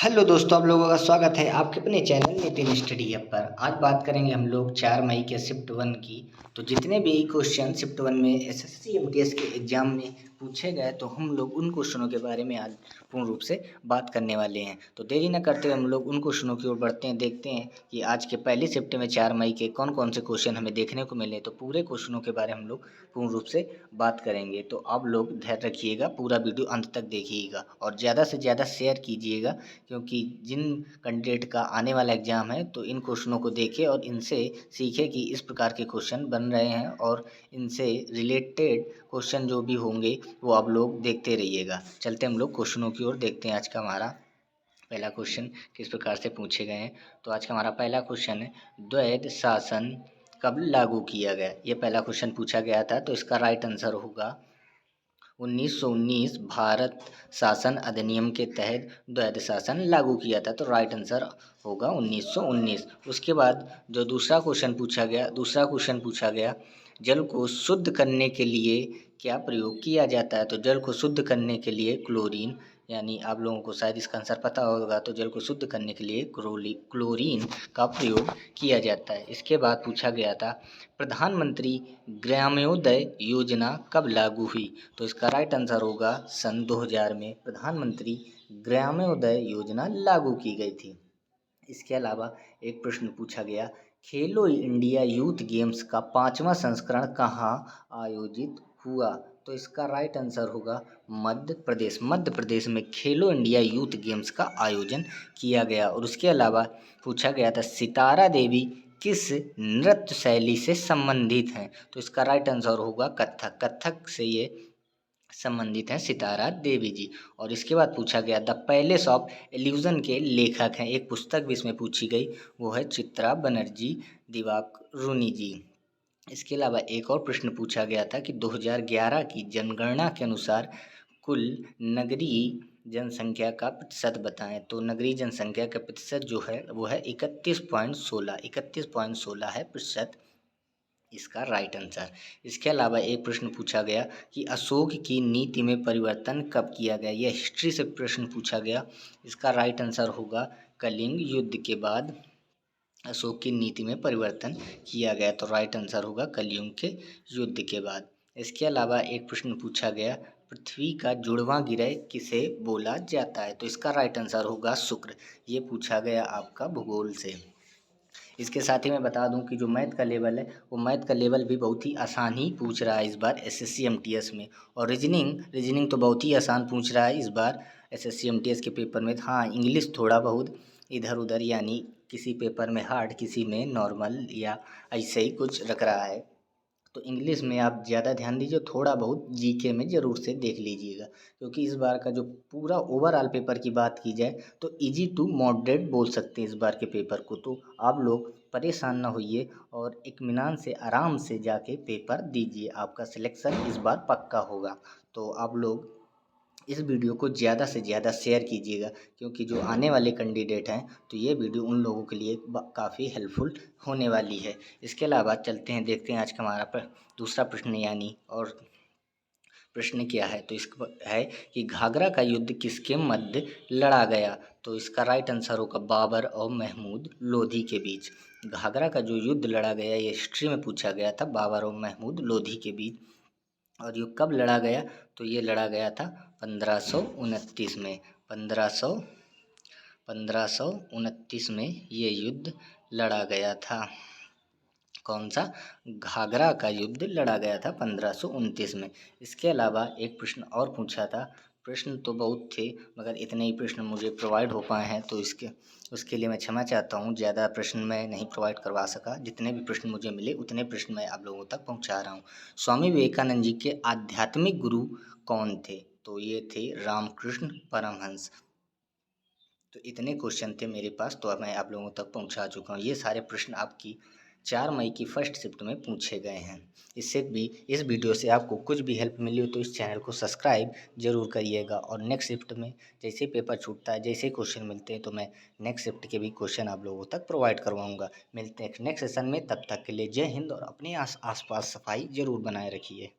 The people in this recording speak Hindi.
हेलो दोस्तों, आप लोगों का स्वागत है आपके अपने चैनल नितिन स्टडी ऐप पर। आज बात करेंगे हम लोग 4 मई के शिफ्ट 1 की। तो जितने भी क्वेश्चन शिफ्ट 1 में एसएससी एमटीएस के एग्जाम में पूछे गए, तो हम लोग उन क्वेश्चनों के बारे में आज पूर्ण रूप से बात करने वाले हैं। तो देरी न करते हुए हम लोग उन क्वेश्चनों की ओर बढ़ते हैं, देखते हैं कि आज के पहली शिफ्ट में 4 मई के कौन कौन से क्वेश्चन हमें देखने को मिले। तो पूरे क्वेश्चनों के बारे में हम लोग पूर्ण रूप से बात करेंगे। तो आप लोग धैर्य रखिएगा, पूरा वीडियो अंत तक देखिएगा और ज़्यादा से ज़्यादा शेयर कीजिएगा, क्योंकि जिन कैंडिडेट का आने वाला एग्ज़ाम है तो इन क्वेश्चनों को देखें और इनसे सीखें कि इस प्रकार के क्वेश्चन बन रहे हैं, और इनसे रिलेटेड क्वेश्चन जो भी होंगे वो आप लोग देखते रहिएगा। चलते हम लोग क्वेश्चनों की ओर, देखते हैं आज का हमारा पहला क्वेश्चन किस प्रकार से पूछे गए हैं। तो आज का हमारा पहला क्वेश्चन है, द्वैध शासन कब लागू किया गया। ये पहला क्वेश्चन पूछा गया था, तो इसका राइट आंसर होगा 1919 भारत शासन अधिनियम के तहत द्वैध शासन लागू किया था। तो राइट आंसर होगा 1919। उसके बाद जो दूसरा क्वेश्चन पूछा गया, जल को शुद्ध करने के लिए क्या प्रयोग किया जाता है। तो जल को शुद्ध करने के लिए क्लोरीन, यानी आप लोगों को शायद इसका आंसर पता होगा, तो जल को शुद्ध करने के लिए क्लोरीन का प्रयोग किया जाता है। इसके बाद पूछा गया था, प्रधानमंत्री ग्रामोदय योजना कब लागू हुई। तो इसका राइट आंसर होगा सन 2000 में प्रधानमंत्री ग्रामोदय योजना लागू की गई थी। इसके अलावा एक प्रश्न पूछा गया, खेलो इंडिया यूथ गेम्स का 5वां संस्करण कहाँ आयोजित हुआ। तो इसका राइट आंसर होगा मध्य प्रदेश में खेलो इंडिया यूथ गेम्स का आयोजन किया गया। और उसके अलावा पूछा गया था, सितारा देवी किस नृत्य शैली से संबंधित हैं। तो इसका राइट आंसर होगा कथक। कथक से ये संबंधित हैं सितारा देवी जी। और इसके बाद पूछा गया, द पैलेस ऑफ इल्यूजन के लेखक हैं। एक पुस्तक भी इसमें पूछी गई, वो है चित्रा बनर्जी दिवाकरुणी जी। इसके अलावा एक और प्रश्न पूछा गया था कि 2011 की जनगणना के अनुसार कुल नगरीय जनसंख्या का प्रतिशत बताएं। तो नगरीय जनसंख्या का प्रतिशत जो है वो है 31.16 है प्रतिशत, इसका राइट आंसर। इसके अलावा एक प्रश्न पूछा गया कि अशोक की नीति में परिवर्तन कब किया गया। यह हिस्ट्री से प्रश्न पूछा गया। इसका राइट आंसर होगा कलिंग युद्ध के बाद अशोक की नीति में परिवर्तन किया गया। तो राइट आंसर होगा कलिंग के युद्ध के बाद। इसके अलावा एक प्रश्न पूछा गया, पृथ्वी का जुड़वां ग्रह किसे बोला जाता है। तो इसका राइट आंसर होगा शुक्र। ये पूछा गया आपका भूगोल से। इसके साथ ही मैं बता दूं कि जो मैथ का लेवल है, वो मैथ का लेवल भी बहुत ही आसान ही पूछ रहा है इस बार एसएससी एमटीएस में। और रीजनिंग तो बहुत ही आसान पूछ रहा है इस बार एसएससी एमटीएस के पेपर में। हाँ, इंग्लिश थोड़ा बहुत इधर उधर, यानी किसी पेपर में हार्ड, किसी में नॉर्मल, या ऐसे ही कुछ रख रहा है। तो इंग्लिश में आप ज़्यादा ध्यान दीजिए, थोड़ा बहुत जीके में ज़रूर से देख लीजिएगा, क्योंकि इस बार का जो पूरा ओवरऑल पेपर की बात की जाए तो इजी टू मॉडरेट बोल सकते हैं इस बार के पेपर को। तो आप लोग परेशान ना होइए और इत्मीनान से आराम से जाके पेपर दीजिए, आपका सिलेक्शन इस बार पक्का होगा। तो आप लोग इस वीडियो को ज़्यादा से ज़्यादा शेयर कीजिएगा, क्योंकि जो आने वाले कैंडिडेट हैं तो ये वीडियो उन लोगों के लिए काफ़ी हेल्पफुल होने वाली है। इसके अलावा चलते हैं, देखते हैं आज का हमारा दूसरा प्रश्न, यानी और प्रश्न क्या है। तो इसका है कि घाघरा का युद्ध किसके मध्य लड़ा गया। तो इसका राइट आंसर होगा बाबर और महमूद लोधी के बीच। घाघरा का जो युद्ध लड़ा गया, ये हिस्ट्री में पूछा गया था, बाबर और महमूद लोधी के बीच। और ये कब लड़ा गया, तो ये लड़ा गया था 1529 में। 1529 में ये युद्ध लड़ा गया था। कौन सा? घाघरा का युद्ध लड़ा गया था 1529 में। इसके अलावा एक प्रश्न और पूछा था। प्रश्न तो बहुत थे, मगर इतने ही प्रश्न मुझे प्रोवाइड हो पाए हैं, तो उसके लिए मैं क्षमा चाहता हूँ। ज़्यादा प्रश्न मैं नहीं प्रोवाइड करवा सका। जितने भी प्रश्न मुझे मिले उतने प्रश्न मैं आप लोगों तक पहुँचा रहा हूँ। स्वामी विवेकानंद जी के आध्यात्मिक गुरु कौन थे। तो ये थे रामकृष्ण परमहंस। तो इतने क्वेश्चन थे मेरे पास, तो अब मैं आप लोगों तक पहुंचा चुका हूं। ये सारे प्रश्न आपकी 4 मई की फर्स्ट शिफ्ट में पूछे गए हैं। इससे भी इस वीडियो से आपको कुछ भी हेल्प मिली हो तो इस चैनल को सब्सक्राइब जरूर करिएगा। और नेक्स्ट शिफ्ट में जैसे पेपर छूटता है, जैसे क्वेश्चन मिलते हैं, तो मैं नेक्स्ट शिफ्ट के भी क्वेश्चन आप लोगों तक प्रोवाइड करवाऊँगा। मिलते हैं नेक्स्ट सेशन में, तब तक के लिए जय हिंद। और अपने आस पास सफाई ज़रूर बनाए रखिए।